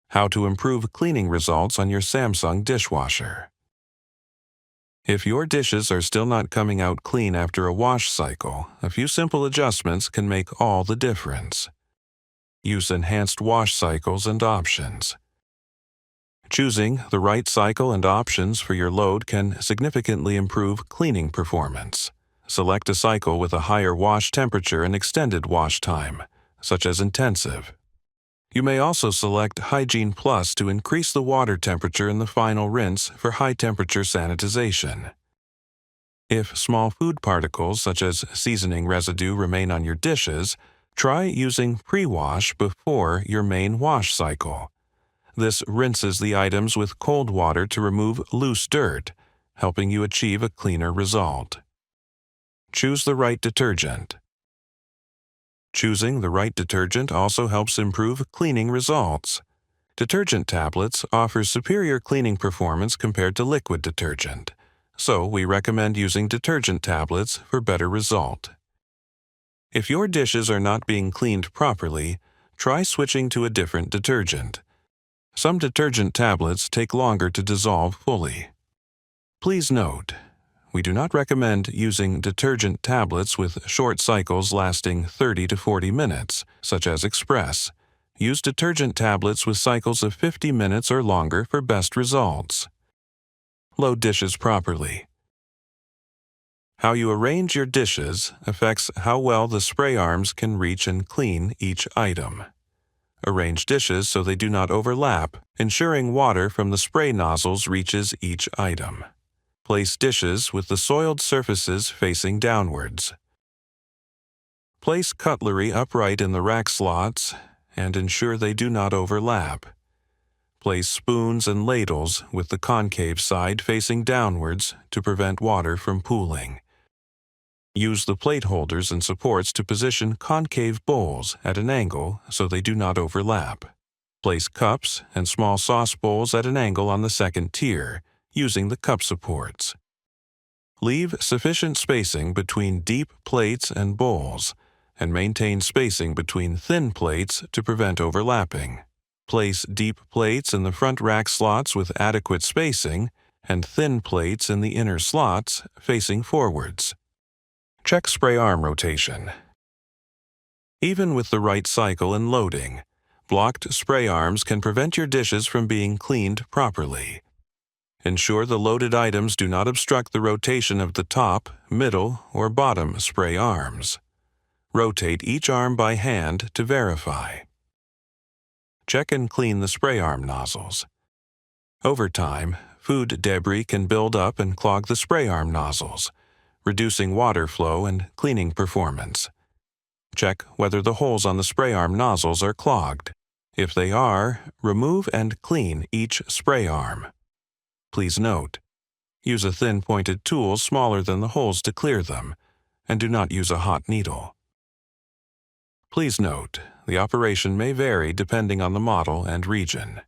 How to improve cleaning results on your Samsung dishwasher. If your dishes are still not coming out clean after a wash cycle, a few simple adjustments can make all the difference. Use enhanced wash cycles and options. Choosing the right cycle and options for your load can significantly improve cleaning performance. Select a cycle with a higher wash temperature and extended wash time, such as intensive. You may also select Hygiene Plus to increase the water temperature in the final rinse for high-temperature sanitization. If small food particles such as seasoning residue remain on your dishes, try using pre-wash before your main wash cycle. This rinses the items with cold water to remove loose dirt, helping you achieve a cleaner result. Choose the right detergent. Choosing the right detergent also helps improve cleaning results. Detergent tablets offer superior cleaning performance compared to liquid detergent, so we recommend using detergent tablets for better result. If your dishes are not being cleaned properly, try switching to a different detergent. Some detergent tablets take longer to dissolve fully. Please note, we do not recommend using detergent tablets with short cycles lasting 30 to 40 minutes, such as Express. Use detergent tablets with cycles of 50 minutes or longer for best results. Load dishes properly. How you arrange your dishes affects how well the spray arms can reach and clean each item. Arrange dishes so they do not overlap, ensuring water from the spray nozzles reaches each item. Place dishes with the soiled surfaces facing downwards. Place cutlery upright in the rack slots and ensure they do not overlap. Place spoons and ladles with the concave side facing downwards to prevent water from pooling. Use the plate holders and supports to position concave bowls at an angle so they do not overlap. Place cups and small sauce bowls at an angle on the second tier, using the cup supports. Leave sufficient spacing between deep plates and bowls, and maintain spacing between thin plates to prevent overlapping. Place deep plates in the front rack slots with adequate spacing, and thin plates in the inner slots facing forwards. Check spray arm rotation. Even with the right cycle and loading, blocked spray arms can prevent your dishes from being cleaned properly. Ensure the loaded items do not obstruct the rotation of the top, middle, or bottom spray arms. Rotate each arm by hand to verify. Check and clean the spray arm nozzles. Over time, food debris can build up and clog the spray arm nozzles, reducing water flow and cleaning performance. Check whether the holes on the spray arm nozzles are clogged. If they are, remove and clean each spray arm. Please note, use a thin pointed tool smaller than the holes to clear them, and do not use a hot needle. Please note, the operation may vary depending on the model and region.